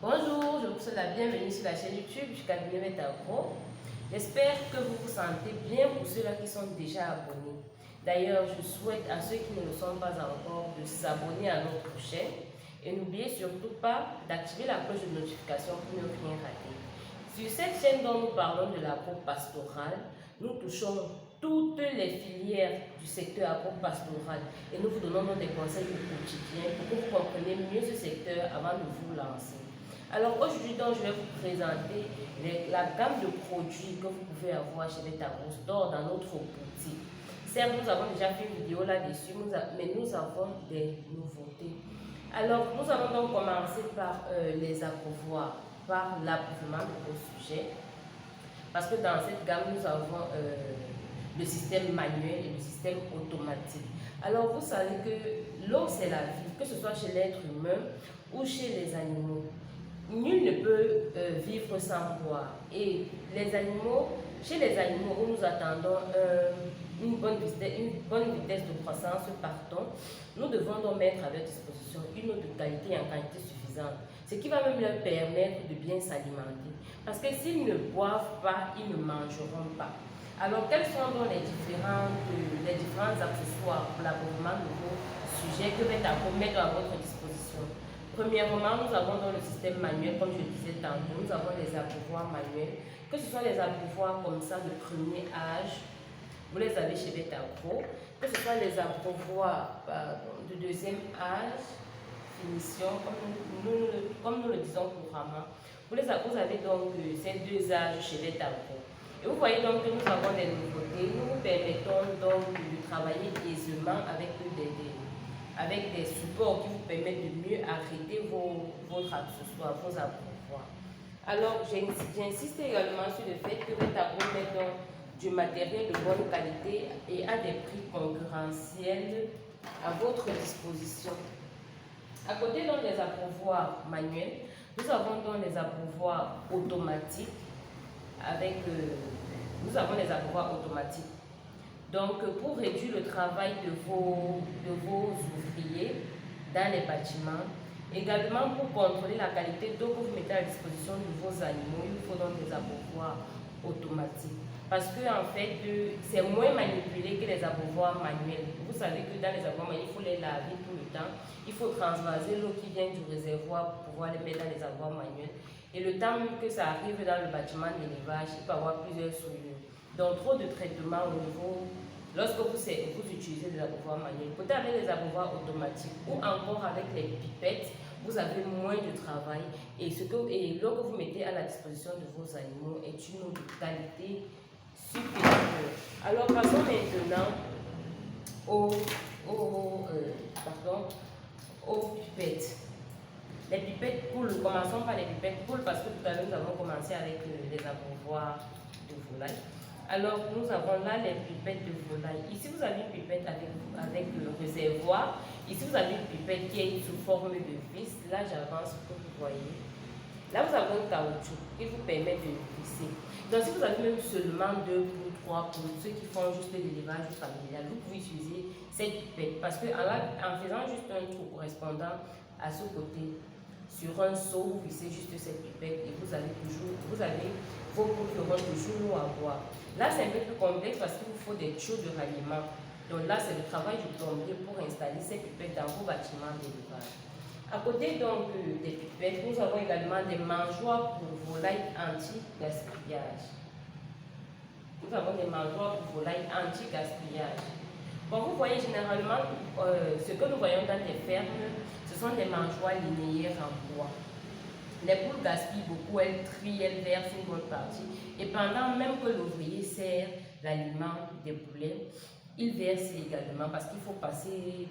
Bonjour, je vous souhaite la bienvenue sur la chaîne YouTube du cabinet Metagro. J'espère que vous vous sentez bien pour ceux-là qui sont déjà abonnés. D'ailleurs, je souhaite à ceux qui ne le sont pas encore de s'abonner à notre chaîne et n'oubliez surtout pas d'activer la cloche de notification pour ne rien rater. Sur cette chaîne dont nous parlons de l'agro-pastoral, nous touchons toutes les filières du secteur agro-pastoral et nous vous donnons des conseils au quotidien pour que vous compreniez mieux ce secteur avant de vous lancer. Alors aujourd'hui, je vais vous présenter la gamme de produits que vous pouvez avoir chez Metagro Store dans notre boutique. Certes, nous avons déjà fait une vidéo là-dessus, mais nous avons des nouveautés. Alors, nous allons donc commencer par les abreuvoirs, par l'abreuvoir de vos sujets. Parce que dans cette gamme, nous avons le système manuel et le système automatique. Alors, vous savez que l'eau, c'est la vie, que ce soit chez l'être humain ou chez les animaux. Nul ne peut vivre sans boire. Et les animaux, chez les animaux où nous attendons une bonne vitesse de croissance par ton, nous devons donc mettre à leur disposition une eau de qualité et en quantité suffisante. Ce qui va même leur permettre de bien s'alimenter. Parce que s'ils ne boivent pas, ils ne mangeront pas. Alors, quels sont donc les différents accessoires pour l'abreuvoir de vos sujets que Metagro met à votre disposition? Premièrement, nous avons dans le système manuel, comme je le disais tantôt, nous avons les abreuvoirs manuels, que ce soit les abreuvoirs comme ça de premier âge, vous les avez chez Metagro, que ce soit les abreuvoirs de deuxième âge, finition, comme nous le disons couramment. Vous avez donc ces deux âges chez Metagro. Et vous voyez donc que nous avons des nouveautés, nous vous permettons donc de travailler aisément avec des supports qui vous permettent de mieux arrêter votre accessoire, vos abreuvoirs. Alors, j'insiste également sur le fait que Metagro met donc du matériel de bonne qualité et à des prix concurrentiels à votre disposition. À côté donc des abreuvoirs manuels, nous avons donc les abreuvoirs automatiques nous avons les abreuvoirs automatiques. Donc, pour réduire le travail de vos ouvriers dans les bâtiments, également pour contrôler la qualité d'eau que vous mettez à disposition de vos animaux, il faut donc des abreuvoirs automatiques. Parce que, en fait, c'est moins manipulé que les abreuvoirs manuels. Vous savez que dans les abreuvoirs manuels, il faut les laver tout le temps. Il faut transvaser l'eau qui vient du réservoir pour pouvoir les mettre dans les abreuvoirs manuels. Et le temps que ça arrive dans le bâtiment d'élevage, il peut y avoir plusieurs souillures. Donc, trop de traitement au niveau, lorsque vous utilisez des abreuvoirs manuels, peut-être avec les abreuvoirs automatiques ou encore avec les pipettes, vous avez moins de travail et l'eau que vous mettez à la disposition de vos animaux est une eau de qualité supérieure. Alors, passons maintenant aux pipettes. Les pipettes poules, commençons par les pipettes poules parce que tout à l'heure nous avons commencé avec les abreuvoirs de volaille. Alors, nous avons là les pipettes de volaille. Ici, vous avez une pipette avec le réservoir. Ici, vous avez une pipette qui est sous forme de vis. Là, j'avance pour que vous voyez. Là, vous avez un caoutchouc qui vous permet de visser. Donc, si vous avez même seulement 2 poules, 3 poules, ceux qui font juste de l'élevage familial, vous pouvez utiliser cette pipette. Parce qu'en faisant juste un trou correspondant à ce côté, sur un seau, vous vissez juste cette pipette et vous avez vos poules qui auront toujours l'eau à boire. Là, c'est un peu plus complexe parce qu'il vous faut des tuyaux de ralliement. Donc là, c'est le travail du plombier pour installer ces pipettes dans vos bâtiments d'élevage. À côté donc des pipettes, nous avons également des mangeoires pour volailles anti-gaspillage. Nous avons des mangeoires pour volailles anti-gaspillage. Bon, vous voyez généralement ce que nous voyons dans les fermes, ce sont des mangeoires linéaires en bois. Les poules gaspillent beaucoup, elles trient, elles versent une bonne partie. Et pendant même que l'ouvrier sert l'aliment des poulets, il verse également parce qu'il faut passer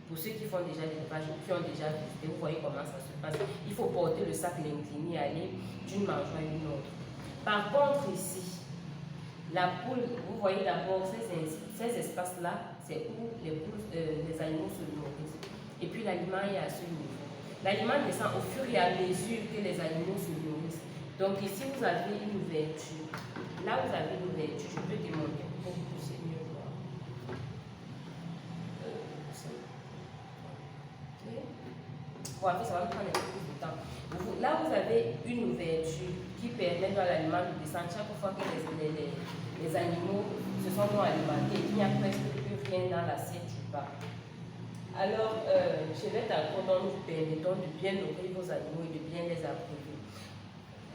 pour ceux qui font déjà l'élevage ou qui ont déjà visité, vous voyez comment ça se passe. Il faut porter le sac, l'incliner, aller d'une mangeoire à une autre. Par contre ici, la poule, vous voyez d'abord ces espaces-là, c'est où les animaux se nourrissent. Et puis l'aliment est à ce niveau. L'aliment descend au fur et à mesure que les animaux se nourrissent. Donc ici, vous avez une ouverture. Là, vous avez une ouverture. Je peux démontrer pour que vous puissiez mieux voir. Bon, après, ça va me prendre un peu plus de temps. Là, vous avez une ouverture qui permet dans l'aliment de descendre chaque fois que les animaux se sont non alimentés. Il n'y a presque plus rien dans l'assiette du bas. Alors, chez Vetagrow, nous vous permettons de bien nourrir vos animaux et de bien les abreuver.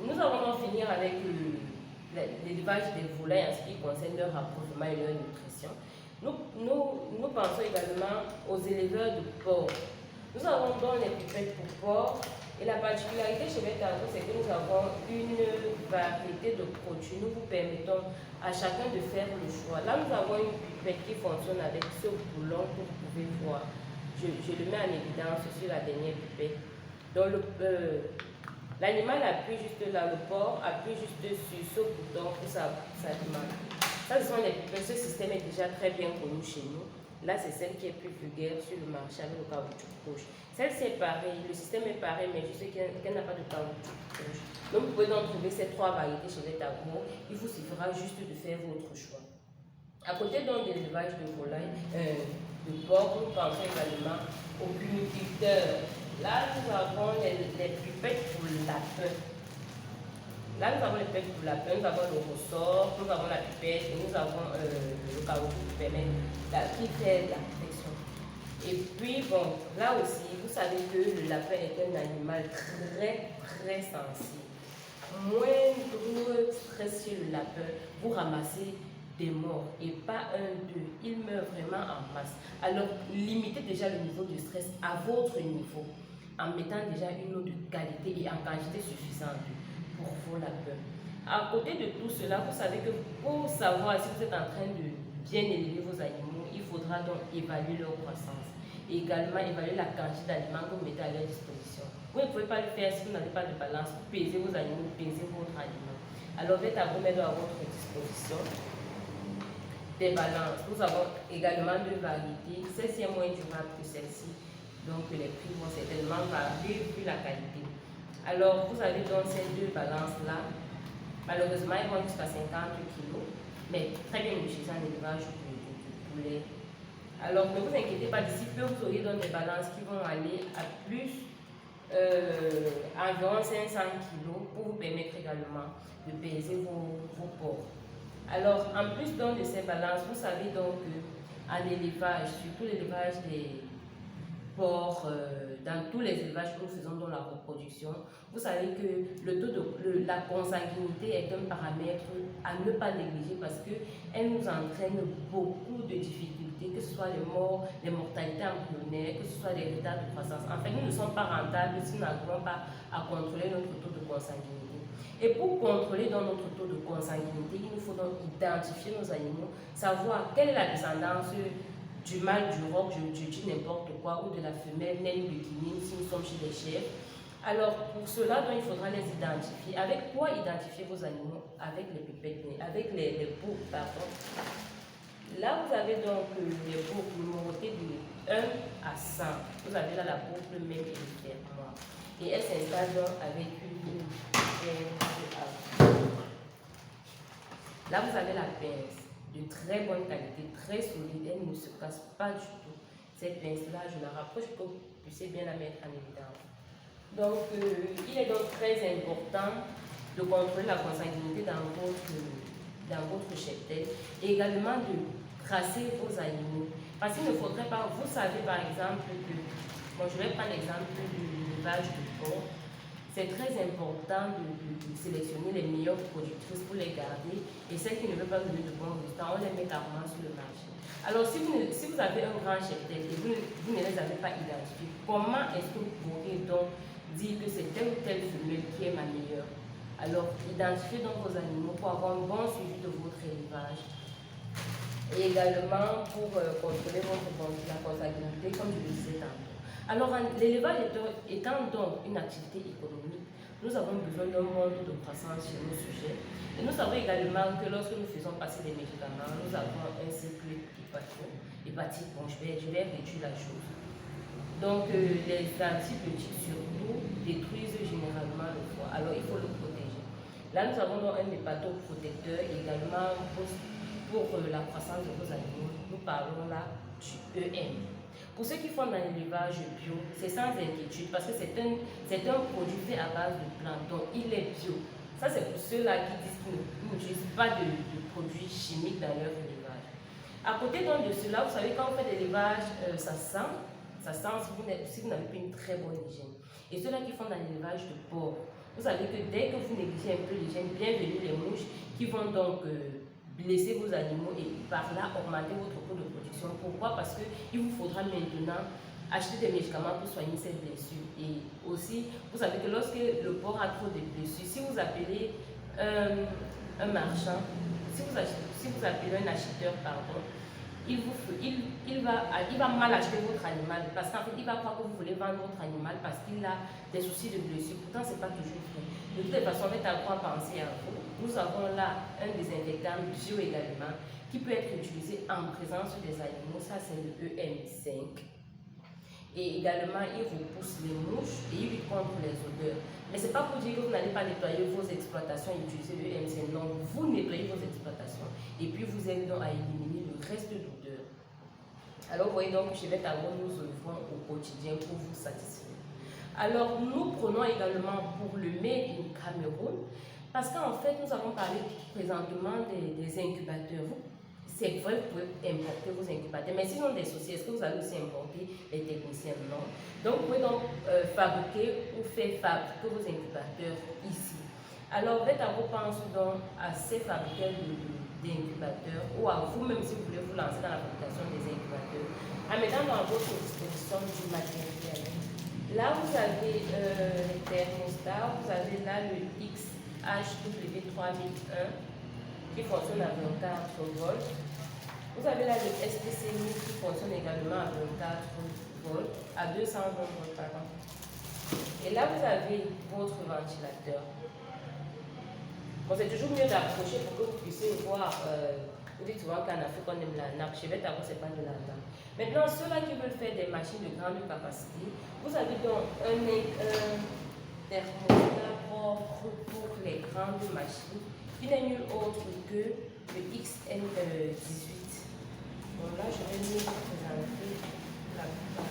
Nous allons en finir avec l'élevage des volailles en ce qui concerne leur approvisionnement et leur nutrition. Nous pensons également aux éleveurs de porcs. Nous avons donc les pipettes pour porcs. Et la particularité chez Vetagrow, c'est que nous avons une variété de produits. Nous vous permettons à chacun de faire le choix. Là, nous avons une pipette qui fonctionne avec ce boulon que vous pouvez voir. Je le mets en évidence sur la dernière pipette. Donc, l'animal appuie juste là, le porc appuie juste sur ce bouton pour s'alimenter. Ça, ce sont les pipettes. Ce système est déjà très bien connu chez nous. Là, c'est celle qui est plus vulgaire sur le marché avec le caoutchouc rouge. Celle-ci est pareil, le système est pareil, mais je sais qu'elle n'a pas de caoutchouc rouge. Donc, vous pouvez donc trouver ces trois variétés chez Vetagrow. Il vous suffira juste de faire votre choix. À côté donc de l'élevage de volailles, de porc, nous pensons également aux puniculteurs. Là, nous avons les pipettes pour lapin. Là, nous avons les pipettes pour lapin, nous avons le ressort, nous avons la pipette et nous avons le caoutchouc qui permet qui fait la protection. Et puis, bon, là aussi, vous savez que le lapin est un animal très sensible. Moindre stress sur le lapin, vous ramassez des morts et pas un, deux. Il meurt vraiment en masse. Alors, limitez déjà le niveau de stress à votre niveau en mettant déjà une eau de qualité et en quantité suffisante pour vos lapins. À côté de tout cela, vous savez que pour savoir si vous êtes en train de bien élever vos animaux, il faudra donc évaluer leur croissance et également évaluer la quantité d'aliments que vous mettez à leur disposition. Vous ne pouvez pas le faire si vous n'avez pas de balance. Pesez vos animaux, pesez votre aliment. Alors, Vetagrow met à votre disposition des balances. Nous avons également deux variétés. Celle-ci est moins durable que celle-ci. Donc, les prix vont certainement varier vu la qualité. Alors, vous avez donc ces deux balances-là. Malheureusement, ils vont jusqu'à 50 kg, mais très bien utilisés en élevage de poulet. Alors, ne vous inquiétez pas, d'ici peu, vous aurez donc des balances qui vont aller à plus environ 500 kg pour vous permettre également de peser vos porcs. Alors, en plus donc de ces balances, vous savez donc qu'en élevage, surtout l'élevage des porcs, dans tous les élevages que nous faisons dans la reproduction, vous savez que le taux de la consanguinité est un paramètre à ne pas négliger parce qu'elle nous entraîne beaucoup de difficultés, que ce soit les morts, les mortalités embryonnaires, que ce soit les retards de croissance. En fait, nous ne sommes pas rentables si nous n'arrivons pas à contrôler notre taux de consanguinité. Et pour contrôler dans notre taux de consanguinité, il nous faut donc identifier nos animaux, savoir quelle est la descendance du mâle, du roc, je dis n'importe quoi, ou de la femelle, naine de Guinée, si nous sommes chez les chèvres. Alors, pour cela, donc, il faudra les identifier. Avec quoi identifier vos animaux? Avec les pipettes, avec les boucles, pardon. Là, vous avez donc les boucles numérotées de 1 à 100. Vous avez là la boucle même et le fermoir. Et elle s'installe donc avec une là, vous avez la pince de très bonne qualité, très solide, elle ne se casse pas du tout. Cette pince-là, je la rapproche pour que vous puissiez bien la mettre en évidence. Donc, il est donc très important de contrôler la consanguinité dans votre cheptel et également de tracer vos animaux. Parce qu'il ne faudrait pas, vous savez par exemple que, bon, je vais prendre l'exemple de l'élevage de porc. C'est très important de sélectionner les meilleures productrices pour les garder et celles qui ne veulent pas donner de bons résultats, on les met carrément sur le marché. Alors, si vous avez un grand cheptel et vous ne les avez pas identifiés, comment est-ce que vous pourrez donc dire que c'est telle ou telle femelle qui est ma meilleure? Alors, identifiez donc vos animaux pour avoir un bon suivi de votre élevage et également pour contrôler la consanguinité, comme je le disais tantôt. Alors, l'élevage étant donc une activité économique, nous avons besoin d'un monde de croissance sur nos sujets. Et nous savons également que lorsque nous faisons passer des médicaments, nous avons un cycle hépatique. Bon, je vais réduire la chose. Donc, les antibiotiques surtout détruisent généralement le foie. Alors, il faut le protéger. Là, nous avons donc un hépatoprotecteur également pour la croissance de vos animaux. Nous parlons là du EM. Pour ceux qui font dans l'élevage bio, c'est sans inquiétude parce que c'est un produit fait à base de plantes, donc il est bio. Ça, c'est pour ceux-là qui disent qu'ils n'utilisent pas de produits chimiques dans leur élevage. À côté donc de cela, vous savez, quand on fait de l'élevage, ça sent si vous n'avez pas une très bonne hygiène. Et ceux-là qui font dans l'élevage de porc, vous savez que dès que vous négligez un peu l'hygiène, bienvenue les mouches qui vont donc blesser vos animaux et par là augmenter votre coût de production. Pourquoi? Parce qu'il vous faudra maintenant acheter des médicaments pour soigner ces blessures. Et aussi, vous savez que lorsque le porc a trop de blessures, si vous appelez un marchand, si vous appelez un acheteur, pardon, il va mal acheter votre animal parce qu'en fait, il va croire que vous voulez vendre votre animal parce qu'il a des soucis de blessure. Pourtant, ce n'est pas toujours vrai. De toute façon, on va avoir penser à vous. Nous avons là un désinfectant bio également qui peut être utilisé en présence des animaux. Ça, c'est le EM5. Et également, il repousse les mouches et il lutte contre les odeurs. Mais ce n'est pas pour dire que vous n'allez pas nettoyer vos exploitations et utiliser le EM5. Non, vous nettoyez vos exploitations et puis vous aidez donc à éliminer le reste d'odeur. Alors, vous voyez donc, chez Vetagro, nous œuvrons au quotidien pour vous satisfaire. Alors, nous prenons également pour le Made in Cameroun, parce qu'en fait, nous avons parlé présentement des incubateurs. C'est vrai, vous pouvez importer vos incubateurs, mais sinon des soucis, est-ce que vous allez aussi importer les techniciens? Non. Donc, vous pouvez donc fabriquer ou faire fabriquer vos incubateurs ici. Alors, Vetagro pense donc à ces fabricants d'incubateurs ou à vous-même si vous voulez vous lancer dans la fabrication des incubateurs, en mettant dans votre disposition du matériel. Là, vous avez les thermostats, vous avez là le XHW3001 qui fonctionne à 24 volts. Vous avez là le STC1000 qui fonctionne également à 24 volts, à 220 volts par an. Et là, vous avez votre ventilateur. Bon, c'est toujours mieux d'approcher pour que vous puissiez voir. Vous dites souvent qu'en Afrique, on aime la nappe. Chez Vetagro, ce n'est pas de la nappe. Maintenant, ceux-là qui veulent faire des machines de grande capacité, vous avez donc un thermostat pour les grandes machines qui n'est nul autre que le XM18. Bon, là, je vais vous présenter la plupart.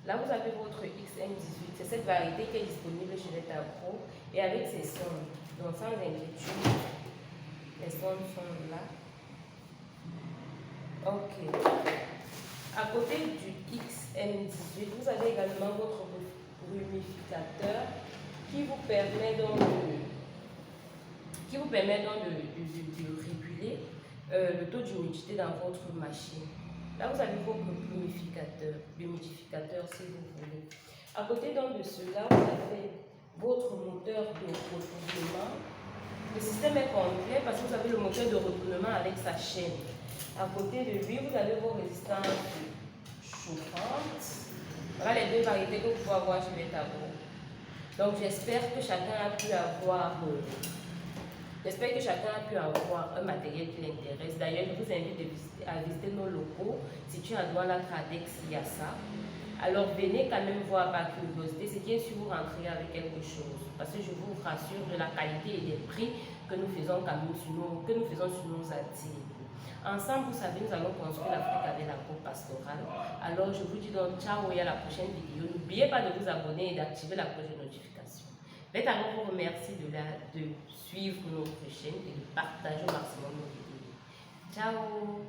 Là, vous avez votre XM18. C'est cette variété qui est disponible chez Vetagro et avec ses sondes. Donc, sans inquiétude, les sondes sont là. Ok. À côté du XM18, vous avez également votre humidificateur qui vous permet donc de réguler le taux d'humidité dans votre machine. Là, vous avez votre humidificateur si vous voulez. À côté donc de cela, vous avez votre moteur de retournement. Le système est complet parce que vous avez le moteur de retournement avec sa chaîne. À côté de lui, vous avez vos résistances chauffantes. Voilà les deux variétés que vous pouvez avoir chez Vetagro. Donc j'espère que chacun a pu avoir un matériel qui l'intéresse. D'ailleurs, je vous invite à visiter nos locaux situés à Douala, Tradex, Yassa. Alors venez quand même voir par curiosité, c'est bien sûr vous rentrez avec quelque chose. Parce que je vous rassure de la qualité et des prix que nous faisons sur nos articles. Ensemble, vous savez, nous allons construire l'Afrique avec la coupe pastorale. Alors je vous dis donc ciao et à la prochaine vidéo. N'oubliez pas de vous abonner et d'activer la cloche de notification. Vetagro vous remercie de suivre notre chaîne et de partager au maximum nos vidéos. Ciao!